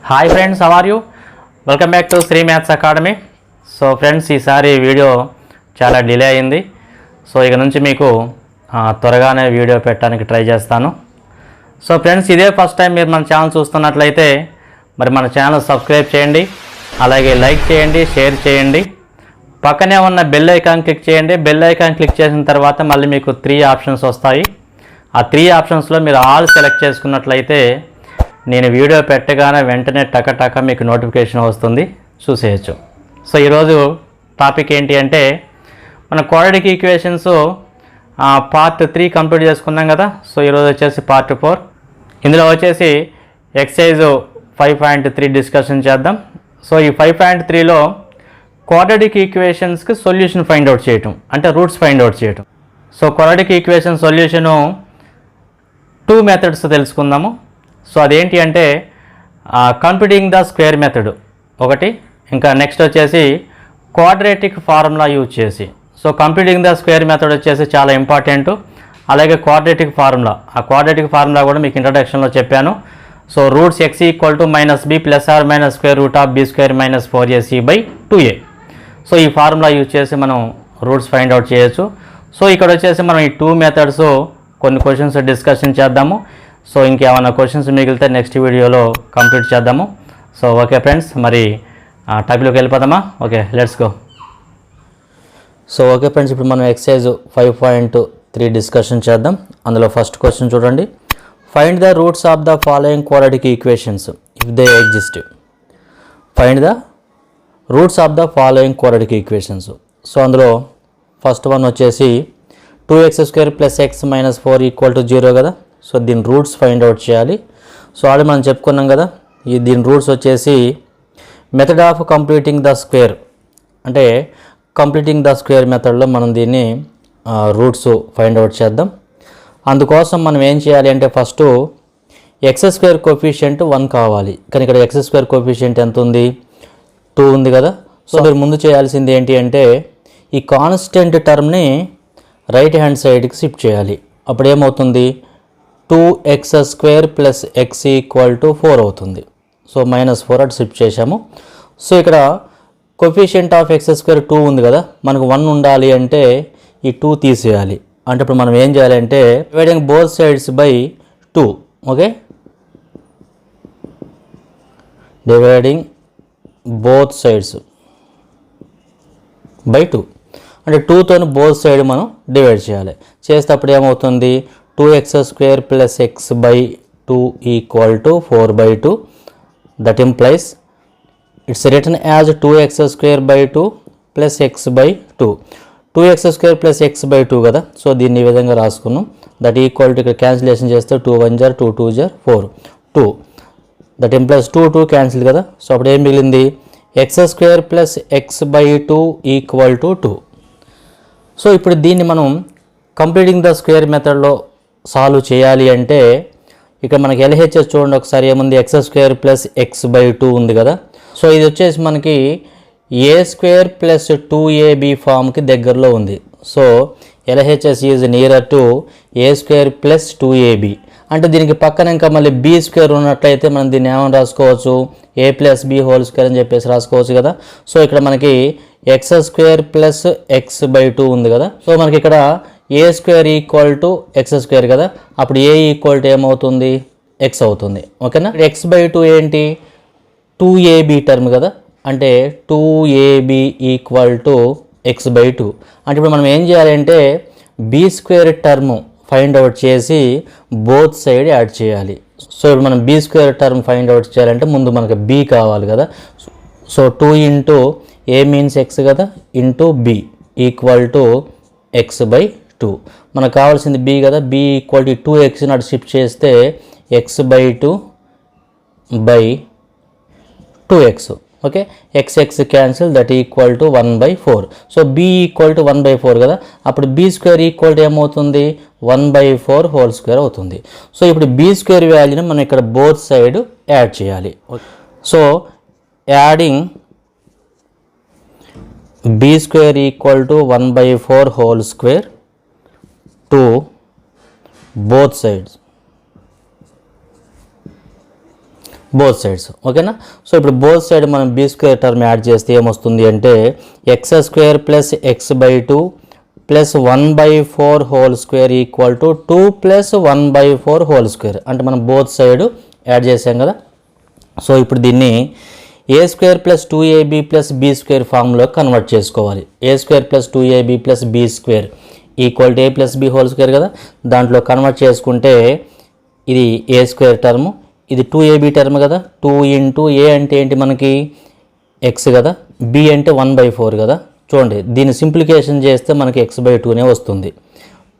Hi friends, how are you? Welcome back to Shri maths academy. So friends, ఈసారి video చాలా delay అయింది. So ఇక నుంచి మీకు త్వరగానే వీడియో పెట్టడానికి ట్రై చేస్తాను. సో ఫ్రెండ్స్, ఇదే ఫస్ట్ టైం మీరు మన ఛానల్ చూస్తున్నట్లయితే మరి మన ఛానల్ సబ్స్క్రైబ్ చేయండి, అలాగే లైక్ చేయండి, షేర్ చేయండి. పక్కనే ఉన్న బెల్ ఐకాన్ క్లిక్ చేయండి. బెల్ ఐకాన్ క్లిక్ చేసిన తర్వాత మళ్ళీ మీకు 3 ఆప్షన్స్ వస్తాయి. ఆ 3 ఆప్షన్స్లో మీరు ఆల్ సెలెక్ట్ చేసుకున్నట్లయితే నేను వీడియో పెట్టగానే వెంటనే టక మీకు నోటిఫికేషన్ వస్తుంది, చూసేయచ్చు. సో ఈరోజు టాపిక్ ఏంటి అంటే మన క్వాడ్రాటిక్ ఈక్వేషన్స్ పార్ట్ 3 కంప్లీట్ చేసుకున్నాం కదా. సో ఈరోజు వచ్చేసి పార్ట్ 4. ఇందులో వచ్చేసి ఎక్సర్సైజ్ 5.3 డిస్కషన్ చేద్దాం. సో ఈ 5.3లో క్వాడ్రాటిక్ ఈక్వేషన్స్కి సొల్యూషన్ ఫైండ్ అవుట్ చేయటం, అంటే రూట్స్ ఫైండ్ అవుట్ చేయటం. So quadratic equation solution 2 methods తెలుసుకుందాము. సో అదేంటి అంటే కంప్యూటింగ్ ద స్క్వేర్ మెథడ్ ఒకటి, ఇంకా నెక్స్ట్ వచ్చేసి క్వాడ్రాటిక్ ఫార్ములా యూజ్ చేసి. So computing the square method వచ్చేసి చాలా ఇంపార్టెంట్. అలాగే క్వాడ్రాటిక్ ఫార్ములా, ఆ క్వాడ్రాటిక్ ఫార్ములా కూడా మీకు ఇంట్రడక్షన్లో చెప్పాను. So roots x = -b ± square root of b² - 4ac/2a. So ఈ ఫార్ములా యూజ్ చేసి మనం రూట్స్ ఫైండ్ అవుట్ చేయొచ్చు. సో ఇక్కడ వచ్చేసి మనం ఈ 2 మెథడ్స్ కొన్ని క్వశ్చన్స్ డిస్కషన్ చేద్దాము. సో ఇంకేమైనా క్వశ్చన్స్ మిగిలితే నెక్స్ట్ వీడియోలో కంప్లీట్ చేద్దాము. సో ఓకే ఫ్రెండ్స్, మరి టాపిక్లోకి వెళ్ళిపోదామా? Okay, let's go. So okay friends, ఇప్పుడు మనం ఎక్సర్సైజ్ 5.3 డిస్కషన్ చేద్దాం. అందులో ఫస్ట్ క్వశ్చన్ చూడండి. Find the roots of the following quadratic equations if they exist. Find the roots of the following quadratic equations. So అందులో first one వచ్చేసి 2x² + x - 4 = 0 కదా. So దీని roots find out చేయాలి. So already మనం చెప్పుకున్నాం కదా, దీని రూట్స్ వచ్చేసి method of completing the square, అంటే కంప్లీటింగ్ ద స్క్వేర్ మెథడ్లో మనం దీన్ని రూట్స్ ఫైండ్ అవుట్ చేద్దాం. అందుకోసం మనం ఏం చేయాలి అంటే ఫస్ట్ x² కోఎఫిషియంట్ 1 కావాలి. కానీ ఇక్కడ x² కోఎఫిషియంట్ ఎంత ఉంది? 2 ఉంది కదా. సో మీరు ముందు చేయాల్సింది ఏంటి అంటే ఈ కాన్స్టెంట్ టర్మ్ని రైట్ హ్యాండ్ సైడ్కి షిఫ్ట్ చేయాలి. అప్పుడు ఏమవుతుంది? 2x² + x = 4 అవుతుంది. సో -4 అటు షిఫ్ట్ చేసాము. సో ఇక్కడ కోఎఫిషియంట్ ఆఫ్ x² 2 ఉంది కదా, మనకు 1 ఉండాలి అంటే ఈ 2 తీసేయాలి. అంటే ఇప్పుడు మనం ఏం చేయాలంటే dividing both sides by 2. Okay, dividing both sides by 2 అంటే 2తో బోత్ సైడ్ మనం డివైడ్ చేయాలి. చేస్తే అప్పుడు ఏమవుతుంది? 2x² + x/2 = 4/2. That implies it's written as 2x² + x/2. 2x² + x/2 కదా. సో దీన్ని ఈ విధంగా రాసుకున్నాం. దట్ ఈక్వల్ టు ఇక్కడ క్యాన్సిలేషన్ చేస్తే 2 × 1 = 2, 2 × 4, 2. దట్ ఇంప్లైస్ 2, 2 క్యాన్సిల్ కదా. సో అప్పుడు ఏం మిగిలింది? x² + x/2 = 2. సో ఇప్పుడు దీన్ని మనం కంప్లీటింగ్ ద స్క్వేర్ మెథడ్లో సాల్వ్ చేయాలి అంటే ఇక్కడ మనకి LHS చూడండి ఒకసారి, ఏముంది? x² + x/2 ఉంది కదా. సో ఇది వచ్చేసి మనకి a² + 2ab ఫామ్కి దగ్గరలో ఉంది. So LHS is nearer to a² + 2ab. అంటే దీనికి పక్కన ఇంకా మళ్ళీ b² ఉన్నట్లయితే మనం దీన్ని ఏమని రాసుకోవచ్చు? a + b² అని చెప్పేసి రాసుకోవచ్చు కదా. సో ఇక్కడ మనకి x² + x/2 ఉంది కదా. సో మనకి ఇక్కడ a² = x² కదా. అప్పుడు a = ఏమవుతుంది? x అవుతుంది. ఓకేనా. x/2 ఏంటి? 2ab టర్మ్ కదా. అంటే 2ab = x/2. అంటే ఇప్పుడు మనం ఏం చేయాలంటే b² టర్మ్ ఫైండ్ అవుట్ చేసి బోత్ సైడ్ యాడ్ చేయాలి. సో ఇప్పుడు మనం b² టర్మ్ ఫైండ్ అవుట్ చేయాలంటే ముందు మనకు b కావాలి కదా. సో 2 × a మీన్స్ x కదా, ఇంటూ b = x/2. మనకు కావాల్సింది b కదా. b = 2x అటు షిఫ్ట్ చేస్తే x/2 / 2x. Okay, x cancel, that equal to 1/4. So b = 1/4 కదా. అప్పుడు b² = ఏమవుతుంది? 1/4² అవుతుంది. సో ఇప్పుడు b² వాల్యూని మనం ఇక్కడ బోత్ సైడ్ యాడ్ చేయాలి. So adding b² = 1/4² to both sides. Both sides. ఓకేనా. సో ఇప్పుడు బోత్ సైడ్ మనం బీ స్క్వేర్ టర్మ్ యాడ్ చేస్తే ఏమొస్తుంది అంటే X square plus X by 2 plus 1/4 whole square equal to 2 plus 1/4 whole square. అంటే మనం both side add చేసాం కదా. సో ఇప్పుడు దీన్ని A square plus 2ab plus B square ఫామ్లో కన్వర్ట్ చేసుకోవాలి. A square plus 2ab plus B square equal to A plus B whole square కదా. దాంట్లో కన్వర్ట్ చేసుకుంటే ఇది ఏ స్క్వేర్ టర్ము, ఇది 2ab టర్మ్ కదా. 2 ఇంటూ ఏ అంటే ఏంటి మనకి ఎక్స్ కదా, బి అంటే 1/4 కదా. చూడండి దీన్ని సింప్లికేషన్ చేస్తే మనకి x/2నే వస్తుంది.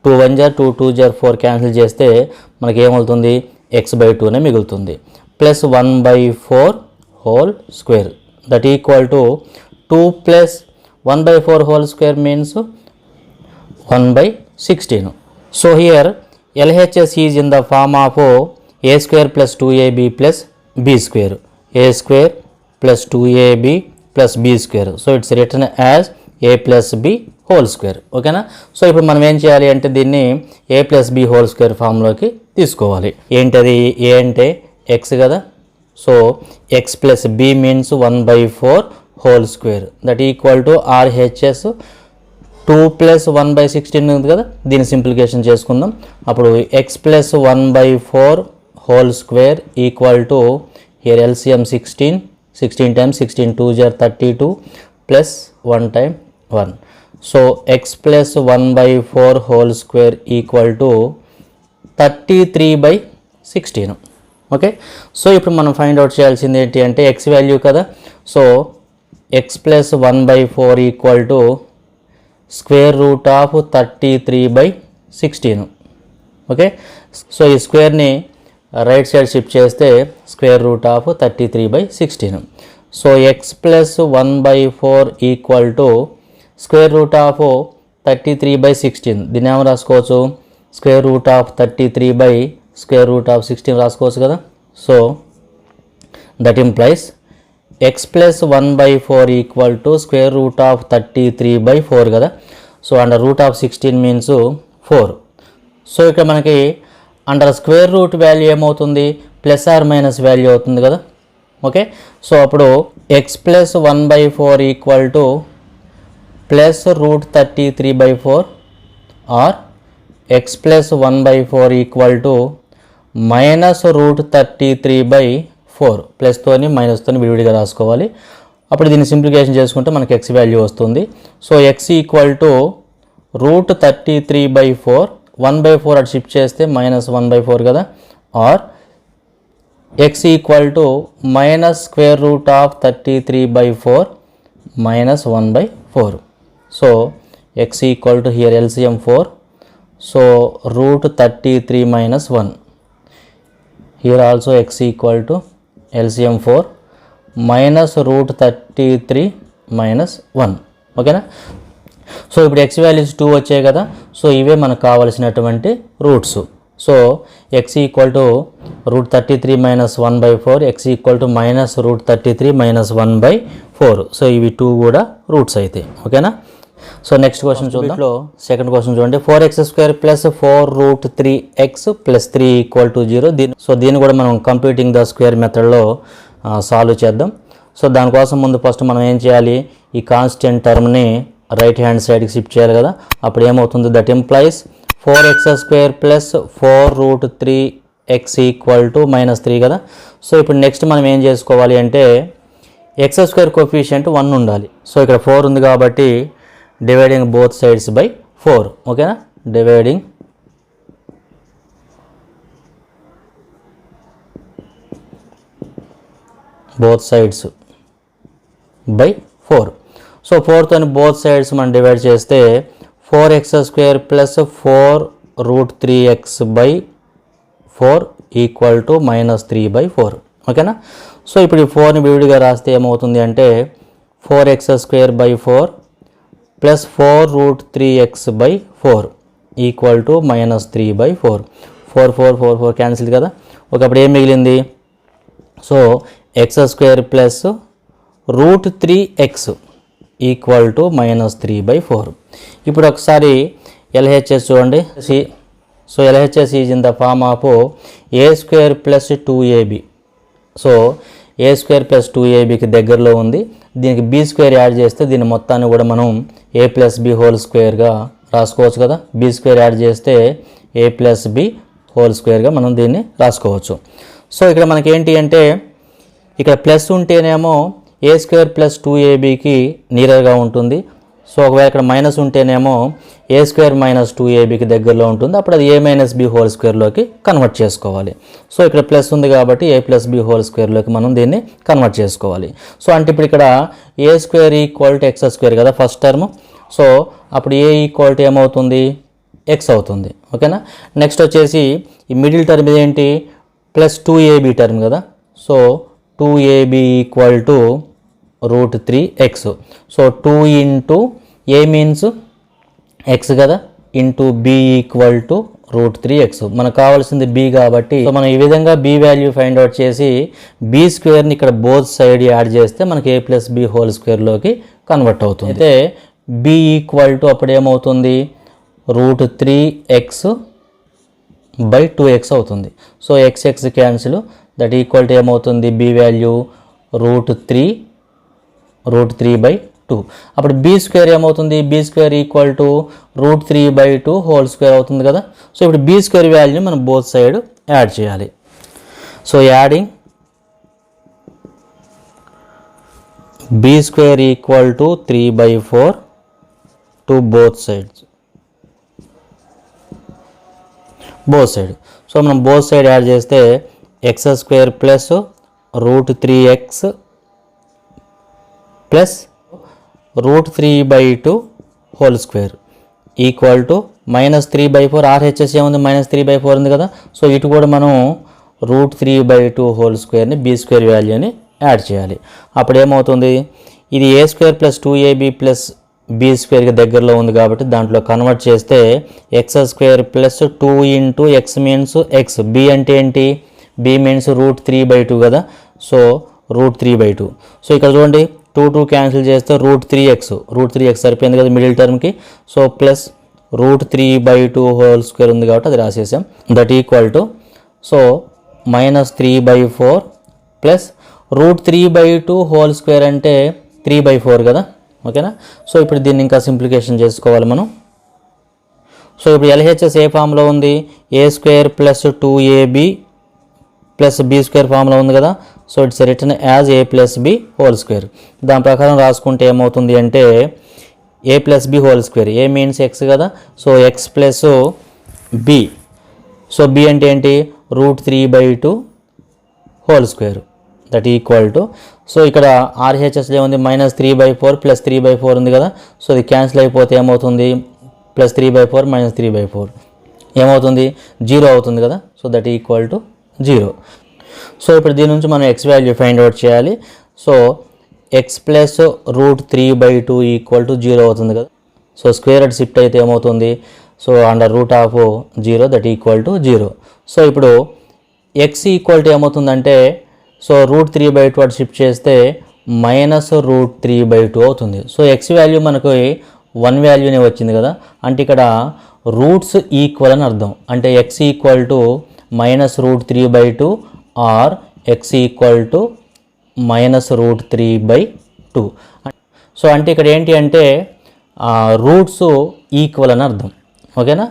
2 1 జార్ 2 2 జార్ 4 క్యాన్సిల్ చేస్తే మనకి ఏమవుతుంది x/2నే మిగులుతుంది. Plus 1/4 whole square that equal to 2 plus 1/4 whole square means 1/16. So here LHS is in the form of a square plus 2ab plus b square, a square plus 2ab plus b square. So it's written as a plus b whole square. ఓకేనా. So ఇప్పుడు మనం ఏం చేయాలి అంటే దీన్ని a plus b whole square ఫామ్లోకి తీసుకోవాలి. ఏంటది? a అంటే x కదా. So x plus b means 1/4 whole square that equal to RHS 2 plus 1/16 ఉంది కదా. దీన్ని సింప్లికేషన్ చేసుకుందాం. అప్పుడు x plus 1/4 whole square equal to here LCM 16 times 16 2 jar 32 plus 1 time 1. So x plus 1/4 whole square equal to 33/16. Okay. So ఇప్పుడు మనం find out చేయాల్సింది ఏంటి అంటే ఎక్స్ వాల్యూ కదా. So X plus 1/4 equal to square root of 33/16. Okay. So ఈ స్క్వేర్ని right side shift చేస్తే square root of 33/16. So X plus 1/4 equal to square root of 33/16. దీన్ని ఏమో రాసుకోవచ్చు square root of 33 square root of 16 రాసుకోవచ్చు కదా. So that implies X plus 1/4 equal to square root of 33/4 కదా. So under root of 16 means 4. So ఇక్కడ మనకి under square root value ఏమవుతుంది plus or minus value అవుతుంది కదా. ఓకే. సో అప్పుడు x plus 1/4 equal to plus root 33/4 or x plus 1/4 equal to minus root 33/4. ప్లస్తోని మైనస్తోని విడివిడిగా రాసుకోవాలి. అప్పుడు దీన్ని సింప్లికేషన్ చేసుకుంటే మనకి ఎక్స్ వాల్యూ వస్తుంది. So x equal to root 33/4 1/4 అటు షిఫ్ట్ చేస్తే మైనస్ 1/4 కదా. Are x equal to minus square root of 33/4 minus 1/4. So x equal to here LCM 4. So root 33 minus 1. Here also x equal to LCM 4 minus root 33 minus 1. ఓకేనా. So ఇప్పుడు x values 2 వచ్చాయి కదా. So ఇవే మనకు కావాల్సినటువంటి roots. So x equal to root 33 minus 1/4, x equal to minus root 33 minus 1/4. So ఇవి 2 కూడా roots అయితే. ఓకేనా. సో నెక్స్ట్ క్వశ్చన్ చూద్దాం. సెకండ్ క్వశ్చన్ చూడండి. 4x² plus 4 root 3x plus 3 equal to 0. దీన్ని కూడా మనం కంప్యూటింగ్ ద స్క్వేర్ మెథడ్లో సాల్వ్ చేద్దాం. సో దానికోసం ముందు ఫస్ట్ మనం ఏం చేయాలి ఈ కాన్స్టెంట్ టర్మ్ని రైట్ హ్యాండ్ సైడ్కి షిఫ్ట్ చేయాలి కదా. అప్పుడు ఏమవుతుంది that implies 4x² plus 4 root 3x equal to -3 కదా. సో ఇప్పుడు నెక్స్ట్ మనం ఏం చేసుకోవాలి అంటే x² కోఎఫిషియంట్ 1 ఉండాలి. సో ఇక్కడ 4 ఉంది కాబట్టి డివైడింగ్ బోత్ సైడ్స్ బై 4. ఓకేనా. Dividing both sides by 4. So 4తో బోత్ సైడ్స్ మనం డివైడ్ చేస్తే 4x² plus 4 root 3x by 4 equal to -3/4. ఓకేనా. సో ఇప్పుడు ఈ 4ని విడిగా రాస్తే ఏమవుతుంది అంటే 4x² by 4 plus 4 root 3x by 4 equal to -3/4. 4 4 4 4 cancel కదా. ఒకప్పుడు ఏం మిగిలింది so x² plus root 3x equal to -3/4. ఇప్పుడు ఒకసారి LHS చూడండి. So LHS is in the form of a² plus 2ab so a square plus 2ab దగ్గరలో ఉంది. దీనికి బీ స్క్వేర్ యాడ్ చేస్తే దీని మొత్తాన్ని కూడా మనం ఏ ప్లస్ బి హోల్ స్క్వేర్గా రాసుకోవచ్చు కదా. బీ స్క్వేర్ యాడ్ చేస్తే ఏ ప్లస్ బి హోల్ స్క్వేర్గా మనం దీన్ని రాసుకోవచ్చు. సో ఇక్కడ మనకి ఏంటి అంటే ఇక్కడ ప్లస్ ఉంటేనేమో ఏ స్క్వేర్ ప్లస్ 2abకి నియర్గా ఉంటుంది. సో ఒకవేళ ఇక్కడ మైనస్ ఉంటేనేమో ఏ స్క్వేర్ మైనస్ 2abకి దగ్గరలో ఉంటుంది. అప్పుడు అది ఏ మైనస్ బి హోల్ స్క్వేర్లోకి కన్వర్ట్ చేసుకోవాలి. సో ఇక్కడ ప్లస్ ఉంది కాబట్టి ఏ ప్లస్ బి హోల్ స్క్వేర్లోకి మనం దీన్ని కన్వర్ట్ చేసుకోవాలి. సో అంటే ఇప్పుడు ఇక్కడ A square equal to X square కదా ఫస్ట్ టర్మ్. సో అప్పుడు ఏ ఈక్వల్ టు ఏమవుతుంది, ఎక్స్ అవుతుంది. ఓకేనా. నెక్స్ట్ వచ్చేసి ఈ మిడిల్ టర్మ్ ఏంటి, ప్లస్ 2ab టర్మ్ కదా. So 2ab equal to √3x. So 2 into A means X కదా, into B equal to √3x. మనకు కావాల్సింది బి కాబట్టి సో మనం ఈ విధంగా బి వాల్యూ ఫైండ్ అవుట్ చేసి బి స్క్వేర్ని ఇక్కడ బోత్ సైడ్ యాడ్ చేస్తే మనకి ఏ ప్లస్ బి హోల్ స్క్వేర్లోకి కన్వర్ట్ అవుతుంది. అయితే బి ఈక్వల్ టు అప్పుడు ఏమవుతుంది, √3x బై 2x అవుతుంది. So x cancel, that equal to ఏమవుతుంది, బి వాల్యూ √3/2. అప్పుడు బీ స్క్వేర్ ఏమవుతుంది, b square equal to √3/2 whole square అవుతుంది కదా. సో ఇప్పుడు బీ స్క్వేర్ వాల్యూని మనం బోత్ సైడ్ యాడ్ చేయాలి. So adding b square equal to 3/4 to both sides. So మనం బోత్ సైడ్ యాడ్ చేస్తే X square plus √3x plus √3/2 whole square equal to -3/4. RHS ఏముంది, -3/4 ఉంది కదా. సో ఇటు కూడా మనం √3/2 హోల్ స్క్వేర్ని బీ స్క్వేర్ వాల్యూని యాడ్ చేయాలి. అప్పుడు ఏమవుతుంది, ఇది A square plus 2ab plus B స్క్వేర్కి దగ్గరలో ఉంది కాబట్టి దాంట్లో కన్వర్ట్ చేస్తే X square plus 2 into X means X, B అంటే ఏంటి, బి మీన్స్ √3/2 కదా. సో √3/2. సో ఇక్కడ చూడండి 2 క్యాన్సిల్ చేస్తే √3x సరిపోయింది కదా మిడిల్ టర్మ్కి. సో ప్లస్ √3/2 హోల్ స్క్వేర్ ఉంది కాబట్టి అది రాసేసాం. That equal to so -3/4 plus √3/2 whole square అంటే 3/4 కదా. ఓకేనా. సో ఇప్పుడు దీన్ని ఇంకా సింప్లికేషన్ చేసుకోవాలి మనం. సో ఇప్పుడు ఎల్హెచ్ఎస్ ఏ ఫామ్లో ఉంది, A square plus 2ab plus B square ఫామ్లో ఉంది కదా. So it's written as A plus B whole square. దాని ప్రకారం రాసుకుంటే ఏమవుతుంది అంటే A plus B whole square, A means X కదా. So X plus B, so B అంటే ఏంటి, √3/2 whole square, that equal to so ఇక్కడ ఆర్హెచ్ఎస్లో ఏముంది, -3/4 ప్లస్ 3/4 ఉంది కదా. సో ఇది క్యాన్సిల్ అయిపోతే ఏమవుతుంది, +3/4 -3/4 ఏమవుతుంది, 0 అవుతుంది కదా. So that equal to 0. So ఇప్పుడు దీని నుంచి మనం ఎక్స్ వాల్యూ ఫైండ్ అవుట్ చేయాలి. So X plus √3/2 equal to 0 అవుతుంది కదా. సో స్క్వేర్ అట్ షిఫ్ట్ అయితే ఏమవుతుంది, so √0 that equal to 0. So ఇప్పుడు ఎక్స్ ఈక్వల్ టు ఏమవుతుందంటే సో √3/2 అటు షిఫ్ట్ చేస్తే -√3/2 అవుతుంది. సో ఎక్స్ వాల్యూ మనకు 1 వాల్యూనే వచ్చింది కదా. అంటే ఇక్కడ రూట్స్ ఈక్వల్ అని అర్థం. అంటే x equal to -√3/2 or x equal to -√3/2. So అంటే ఇక్కడ ఏంటి అంటే రూట్స్ ఈక్వల్ అని అర్థం. ఓకేనా.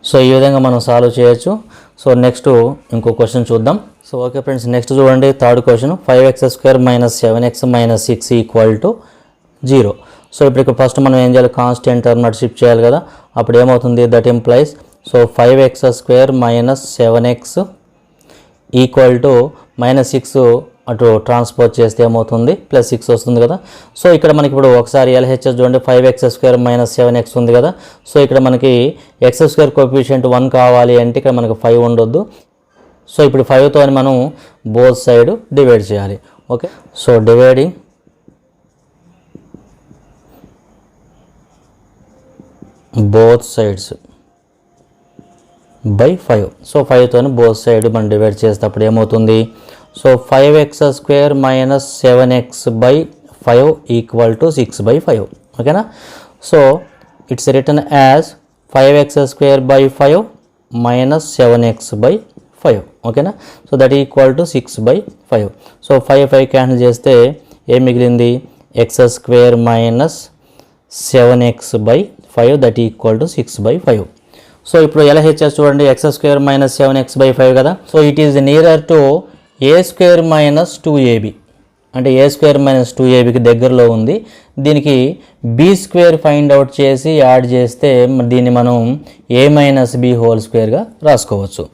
సో ఈ విధంగా మనం సాల్వ్ చేయొచ్చు. సో నెక్స్ట్ ఇంకో క్వశ్చన్ చూద్దాం. సో ఓకే ఫ్రెండ్స్, నెక్స్ట్ చూడండి third question, 5x² - 7x - 6 equal to 0. So ఇప్పుడు ఇక్కడ ఫస్ట్ మనం ఏం చేయాలి, కాన్స్టెంట్ టర్మ్ అటు షిఫ్ట్ చేయాలి కదా. అప్పుడు ఏమవుతుంది, that implies so 5x² - 7x equal to -6 అటు ట్రాన్స్పోజ్ చేస్తే ఏమవుతుంది, +6 వస్తుంది కదా. సో ఇక్కడ మనకి ఇప్పుడు ఒకసారి ఎల్హెచ్ఎస్ చూడండి, 5x² - 7x ఉంది కదా. సో ఇక్కడ మనకి x² కోఎఫిషియంట్ 1 కావాలి అంటే ఇక్కడ మనకి 5 ఉండొద్దు. సో ఇప్పుడు 5తో మనం బోత్ సైడ్ డివైడ్ చేయాలి. Okay. So dividing both sides by 5. So 5తో బోత్ సైడ్ మనం డివైడ్ చేసేటప్పుడు ఏమవుతుంది, so 5x² - 7x by 5 equal to 6/5. ఓకేనా. So it's written as 5x² by 5 - 7x by 5. ఓకేనా. So that equal to 6/5. So 5 cancel చేస్తే ఏం మిగిలింది, x² minus 7x/5 that equal to 6/5. So ఇప్పుడు LHS చూడండి, x² మైనస్ 7x/5 కదా. So it is nearer to a² minus 2ab, అంటే a² minus 2abకి దగ్గరలో ఉంది. దీనికి b² ఫైండ్ అవుట్ చేసి యాడ్ చేస్తే దీన్ని మనం a మైనస్ b హోల్ స్క్వేర్గా రాసుకోవచ్చు.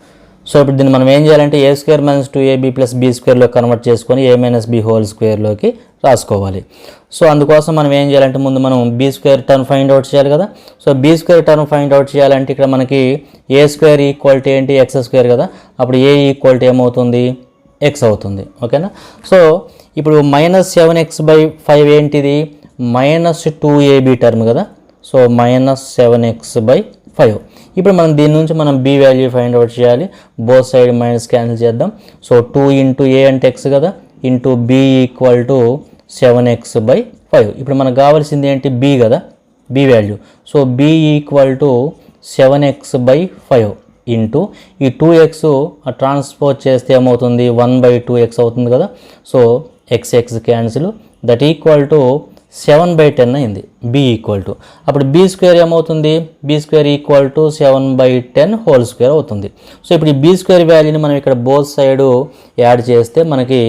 సో ఇప్పుడు దీన్ని మనం ఏం చేయాలంటే a² minus 2ab plus b² convert చేసుకొని a మైనస్ b హోల్ స్క్వేర్లోకి రాసుకోవాలి. సో అందుకోసం మనం ఏం చేయాలంటే ముందు మనం b² టర్మ్ ఫైండ్ అవుట్ చేయాలి కదా. So b² term find out చేయాలంటే ఇక్కడ మనకి a² ఈక్వాలిటీ ఏంటి, x² కదా. అప్పుడు a ఈక్వాలిటీ ఏమవుతుంది, x అవుతుంది. ఓకేనా. సో ఇప్పుడు మైనస్ 7x/5 ఏంటిది, మైనస్ 2ab టర్మ్ కదా. So minus 7x/5. ఇప్పుడు మనం దీని నుంచి మనం b వాల్యూ ఫైండ్ అవుట్ చేయాలి. బోత్ సైడ్ మైనస్ క్యాన్సిల్ చేద్దాం. సో 2 ఇంటూ a అంటే x కదా, into b equal to 7x/5. ఇప్పుడు మనకు కావాల్సింది ఏంటి, b కదా, b value. So b equal to 7x/5 into ఈ 2x ట్రాన్స్పోజ్ చేస్తే ఏమవుతుంది, 1/2x అవుతుంది కదా. So x cancel, that equal to 7/10 అయింది b ఈక్వల్ టు. అప్పుడు b² ఏమవుతుంది, b² equal to 7/10 whole square అవుతుంది. సో ఇప్పుడు ఈ b² వాల్యూని మనం ఇక్కడ బోత్ సైడ్ యాడ్ చేస్తే మనకి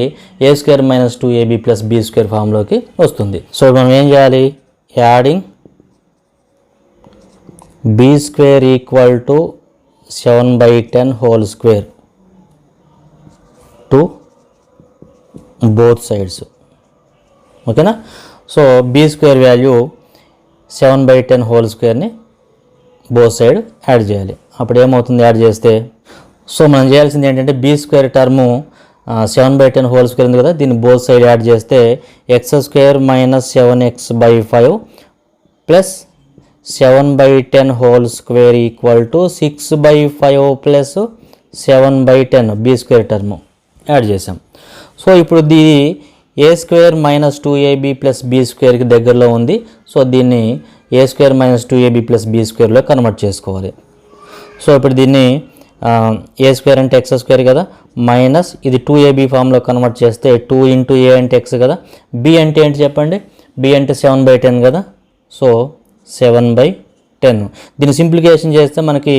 a² minus 2ab plus b² ఫామ్లోకి వస్తుంది. సో మనం ఏం చేయాలి, adding b² equal to 7/10 whole square to both sides. ఓకేనా. సో b² వాల్యూ 7/10 హోల్ స్క్వేర్ని బోత్ సైడ్ యాడ్ చేయాలి. అప్పుడు ఏమవుతుంది యాడ్ చేస్తే, సో మనం చేయాల్సింది ఏంటంటే b² టర్ము 7/10 హోల్ స్క్వేర్ ఉంది కదా, దీన్ని బోత్ సైడ్ యాడ్ చేస్తే x² minus 7x/5 plus 7/10 whole square equal to 6/5 plus 7/10 b² term add చేసాం. సో ఇప్పుడు a² మైనస్ 2ab ప్లస్ b²కి దగ్గరలో ఉంది. సో దీన్ని a² మైనస్ 2ab ప్లస్ b²లో కన్వర్ట్ చేసుకోవాలి. సో ఇప్పుడు దీన్ని a² అంటే x² కదా, మైనస్ ఇది 2ab ఫామ్లో కన్వర్ట్ చేస్తే 2 ఇంటూ a అంటే x కదా, b అంటే ఏంటి చెప్పండి, b అంటే 7/10 కదా. సో 7/10. దీన్ని సింప్లికేషన్ చేస్తే మనకి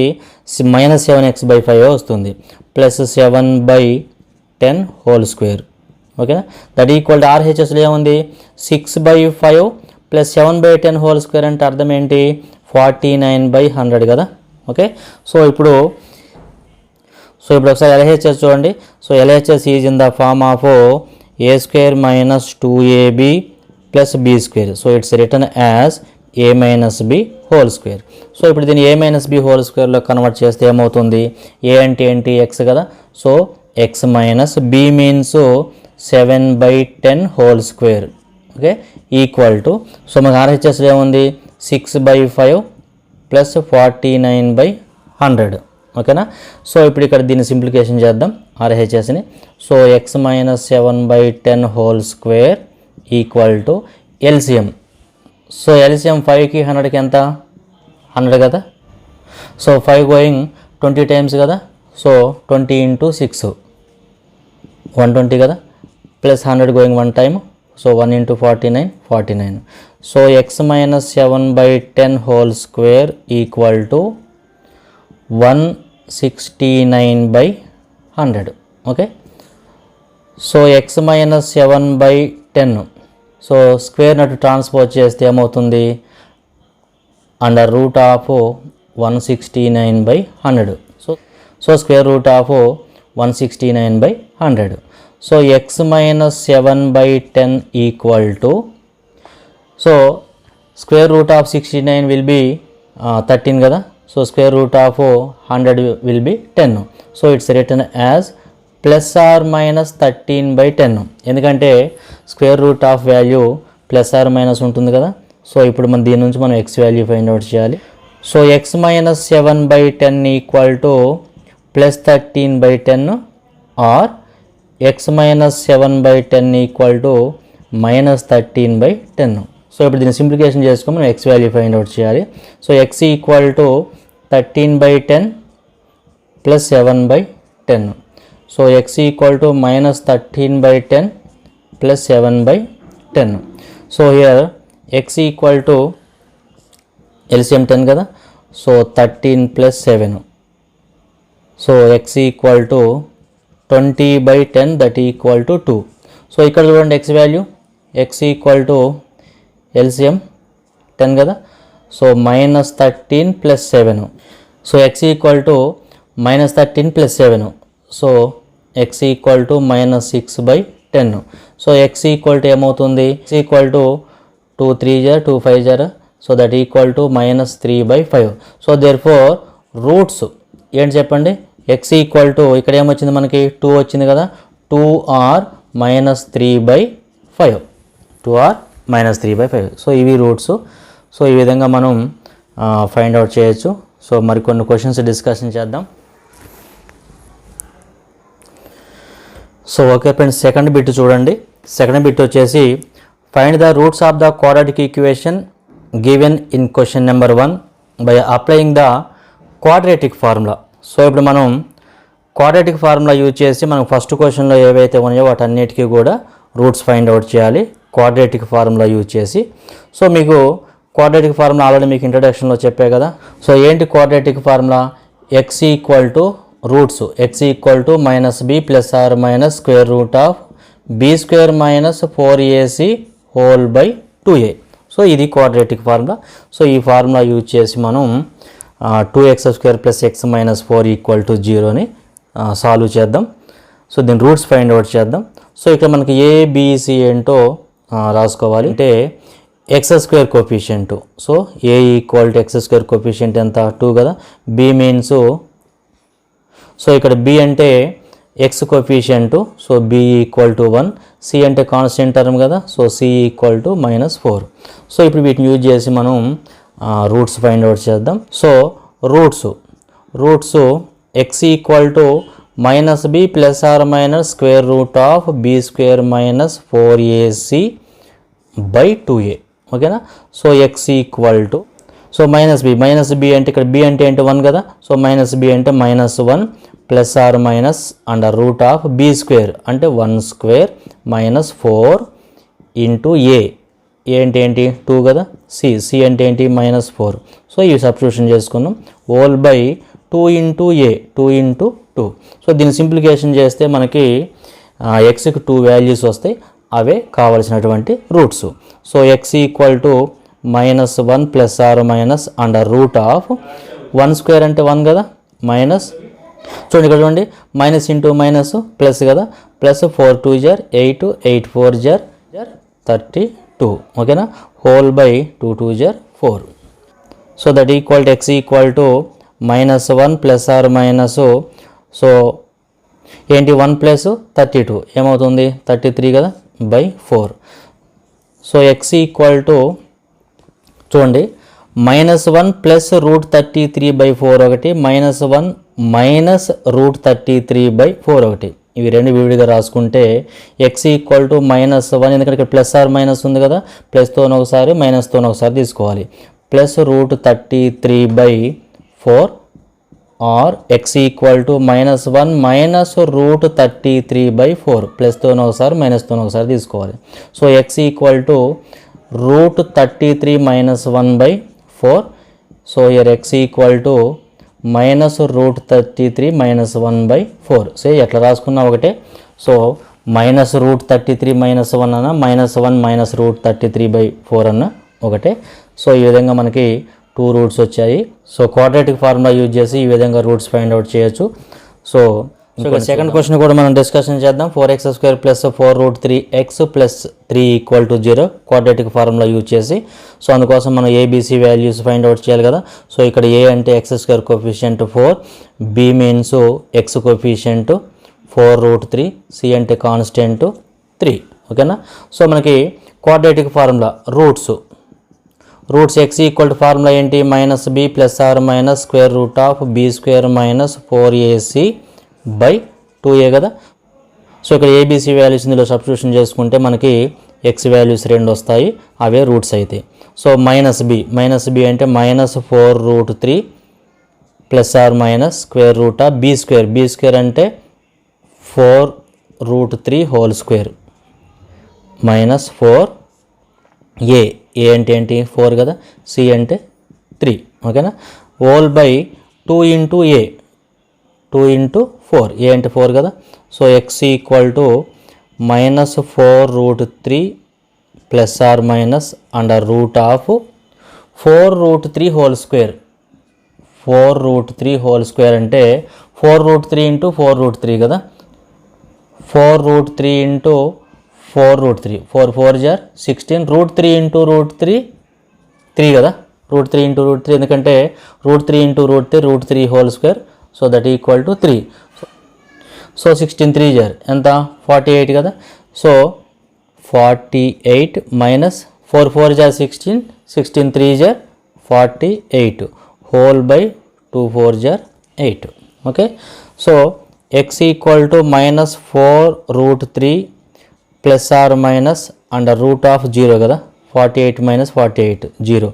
మైనస్ 7x/5 వస్తుంది, ప్లస్ 7/10 హోల్ స్క్వేర్. ఓకేనా. దట్ ఈక్వల్ టు RHSలో ఏముంది, 6/5 ప్లస్ 7/10 హోల్ స్క్వేర్ అంటే అర్థం ఏంటి, 49/100 కదా. ఓకే. సో ఇప్పుడు ఒకసారి LHS చూడండి. So LHS is in the form of a² minus 2ab plus b². So it's written as a minus b whole square. So ఇప్పుడు దీన్ని a మైనస్ b హోల్ స్క్వేర్లో కన్వర్ట్ చేస్తే ఏమవుతుంది, a అంటే ఏంటి, x కదా. So x minus b means 7/10 whole square. Okay, equal to, so మనకు RHSలో ఏముంది, 6/5 ప్లస్ 49/100. ఓకేనా. సో ఇప్పుడు ఇక్కడ దీన్ని సింప్లికేషన్ చేద్దాం RHSని. So x minus 7/10 whole square equal to LCM. So LCM 5కి 100కి ఎంత, 100 కదా. సో 5 గోయింగ్ 20 టైమ్స్ కదా. సో 20 ఇంటూ 6 120 కదా, plus 100 going 1 time. So 1 into 49. So x minus 7/10 whole square equal to 169/100. Okay. So x minus 7/10 so square నటు transpose చేస్తే ఏమవుతుంది, under root of 169/100. So square root of 169/100. So x minus 7/10 equal to, so square root of 69 will be 13 కదా. So square root of 100 will be 10. So it's written as plus or minus 13/10, ఎందుకంటే square root of value plus or minus ఉంటుంది కదా. So ఇప్పుడు మనం దీని నుంచి మనం x value find out చేయాలి. So x minus 7/10 equal to plus 13/10 or x minus 7/10 equal to minus 13/10. So ఇప్పుడు దీన్ని సింప్లికేషన్ చేసుకొని మనం x వాల్యూ ఫైండ్ అవుట్ చేయాలి. So x equal to 13/10 plus 7/10. 10. So x equal to minus 13/10 plus 7/10. So here x equal to LCM 10 కదా, so 13 plus 7. So x equal to 20/10 that equal to 2. So ఇక్కడ చూడండి x value, x equal to LCM 10 కదా, so minus 13 plus 7. So x equal to minus 13 plus 7. So x equal to minus 6/10. So x equal to ఏమవుతుంది, x equal to 2 3 jar 2 5 jar, so that equal to minus 3/5. So therefore roots ఏంటి చెప్పండి, x equal to ఇక్కడ ఏమొచ్చింది మనకి 2 వచ్చింది కదా, 2r minus 3/5, 2r minus 3/5. So ఇవి roots. So ఈ విధంగా మనం ఫైండ్ అవుట్ చేయొచ్చు. సో మరికొన్ని క్వశ్చన్స్ డిస్కషన్ చేద్దాం. So okay friends, second bit చూడండి. సెకండ్ బిట్ వచ్చేసి find the roots of the quadratic equation given in question number 1 by applying the quadratic formula. So ఇప్పుడు మనం క్వాడ్రాటిక్ ఫార్ములా యూజ్ చేసి మనం first క్వశ్చన్లో ఏవైతే ఉన్నాయో వాటన్నిటికీ కూడా రూట్స్ ఫైండ్ అవుట్ చేయాలి క్వాడ్రాటిక్ ఫార్ములా యూజ్ చేసి. సో మీకు క్వాడ్రాటిక్ ఫార్ములా ఆల్రెడీ మీకు ఇంట్రడక్షన్లో చెప్పే కదా. సో ఏంటి quadratic formula, X equal to roots, X equal to minus B plus or minus square root of B square minus 4ac whole by 2a. So ఇది quadratic formula. So ఈ formula use చేసి మనం 2x² plus x minus 4 equal to 0ని solve చేద్దాం. So దీని roots find out చేద్దాం. So ఇక్కడ మనకి ఏబిసి ఏంటో రాసుకోవాలి. అంటే x² coefficient. So a equal to x² coefficient ఎంత 2 కదా, b మీన్స్, సో ఇక్కడ b అంటే x coefficient, so b equal to 1, c అంటే కాన్స్టెంట్ టర్మ్ కదా, so c equal to -4. So ఇప్పుడు వీటిని యూజ్ చేసి మనం రూట్స్ ఫైండ్ అవుట్ చేద్దాం. So roots x equal to minus B plus or minus square root of B square minus 4ac by 2a. ఓకేనా. So x equal to, so minus b అంటే ఇక్కడ b అంటే ఏంటి 1 కదా, so minus b అంటే -1 plus or minus under root of B square అంటే 1 square minus 4 into ఏ అంటే ఏంటి 2 కదా, సి అంటే ఏంటి -4. సో ఇవి సబ్స్టిట్యూషన్ చేసుకున్నాం. Whole by 2 into a, 2 into 2. So దీన్ని సింప్లికేషన్ చేస్తే మనకి ఎక్స్కి 2 వాల్యూస్ వస్తాయి, అవే కావలసినటువంటి roots. So x equal to -1 plus or minus under root of 1 square అంటే 1 కదా, మైనస్, చూడండి ఇక్కడ చూడండి, మైనస్ ఇంటూ మైనస్ ప్లస్ కదా, ప్లస్ 4 2 jar 8, 8 4 jar 32. ఓకేనా. Whole by 2 2 jar 4. So that equal to x equal to -1 plus or minus, so ఏంటి 1 plus 32 ఏమవుతుంది 33 కదా by 4. So x equal to చూడండి -1 ప్లస్ రూట్ 33/4 ఒకటి, -1 మైనస్ రూట్ 33/4 ఒకటి. ఇవి రెండు విడిగా రాసుకుంటే ఎక్స్ ఈక్వల్ టు -1, ఎందుకంటే ఇక్కడ ప్లస్ ఆర్ మైనస్ ఉంది కదా, ప్లస్తో ఒకసారి మైనస్తో ఒకసారి తీసుకోవాలి, plus root 33/4 or x equal to -1 minus root 33/4 ప్లస్తో ఒకసారి మైనస్తో ఒకసారి తీసుకోవాలి. So x equal to root 33 - 1/4. So here x equal to minus root 33 - 1/4. So ఎట్లా రాసుకున్నా ఒకటే. సో మైనస్ రూట్ 33 - 1 అన్న, -1 మైనస్ రూట్ 33/4 అన్న ఒకటే. సో ఈ విధంగా మనకి 2 రూట్స్ వచ్చాయి. సో క్వాడ్రాటిక్ ఫార్ములా యూజ్ చేసి ఈ విధంగా రూట్స్ ఫైండ్ అవుట్ చేయొచ్చు. సో సెకండ్ క్వశ్చన్ కూడా మనం డిస్కషన్ చేద్దాం. 4x² plus 4√3x plus 3 equal to 0 quadratic formula use చేసి. సో అందుకోసం మనం ఏబిసి వాల్యూస్ ఫైండ్ అవుట్ చేయాలి కదా. సో ఇక్కడ ఏ అంటే x² coefficient 4, b means x coefficient 4√3, c అంటే కాన్స్టెంట్ 3. ఓకేనా. సో మనకి quadratic formula roots x equal to formula ఏంటి, -b plus or minus square root of B square minus 4ac by 2a కదా. So ఇక్కడ ABC values ఇందులో substitution చేసుకుంటే మనకి X values 2 వస్తాయి, అవే రూట్స్ అవుతాయి. సో -b అంటే -4√3 plus or minus square root of b square. B square అంటే 4√3 హోల్ స్క్వేర్ మైనస్ 4a. ఏ అంటే ఏంటి 4 కదా, సి అంటే 3. ఓకేనా. Whole by 2 into a, 2 into 4, a అంటే 4 కదా. So x equal to minus 4√3 plus or minus under root of 4√3 whole square. 4√3 whole square అంటే 4√3 into 4√3 కదా. 4√3 ఇంటూ 4√3, 4 4 జార్ 16, √3 ఇంటూ √3 3 కదా. √3 ఇంటూ √3 ఎందుకంటే √3 into √3 whole square. So that equal to 3. So 16 3 జార్ ఎంత 48 కదా. సో 48 మైనస్ 4 4 జార్ 16, 16 3 జార్ 48 హోల్ బై 2 4 జార్ 8. Okay. So x equal to minus 4√3 plus or minus under root of 0 కదా. 48 minus 48 0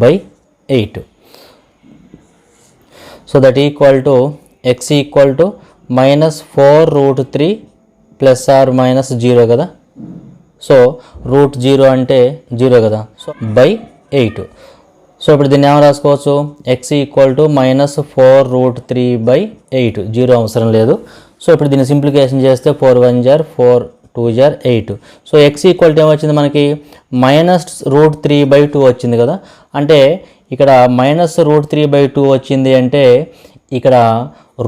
by 8. So that equal to x equal to minus 4√3 plus or minus 0 కదా. So √0 అంటే 0 కదా. So by 8. సో ఇప్పుడు దీన్ని ఏమైనా రాసుకోవచ్చు, X equal to minus 4√3 by 8, 0 అవసరం లేదు. సో ఇప్పుడు దీన్ని సింప్లికేషన్ చేస్తే 4 1 జార్ 4 2 జార్ 8. సో ఎక్స్ ఈక్వల్ టు ఏమొచ్చింది మనకి మైనస్ √3 బై 2 వచ్చింది కదా. అంటే ఇక్కడ మైనస్ √3 బై 2 వచ్చింది అంటే ఇక్కడ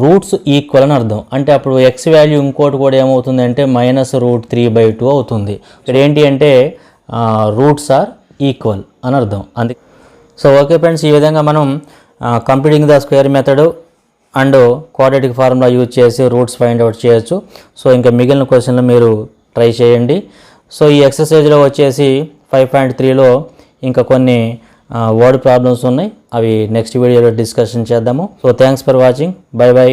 రూట్స్ ఈక్వల్ అని అర్థం. అంటే అప్పుడు ఎక్స్ వాల్యూ ఇంకోటి కూడా ఏమవుతుంది అంటే మైనస్ √3 బై 2 అవుతుంది. ఇక్కడ ఏంటి అంటే రూట్స్ ఆర్ ఈక్వల్ అని అర్థం. అందుకే సో ఓకే ఫ్రెండ్స్, ఈ విధంగా మనం completing the square method and quadratic formula use చేసి రూట్స్ ఫైండ్ అవుట్ చేయొచ్చు. సో ఇంకా మిగిలిన క్వశ్చన్లు మీరు ట్రై చేయండి. సో ఈ ఎక్సర్సైజ్లో వచ్చేసి 5.3లో ఇంకా కొన్ని వర్డ్ ప్రాబ్లమ్స్ ఉన్నాయి, అవి నెక్స్ట్ వీడియోలో డిస్కషన్ చేద్దాము. So thanks for watching. By by.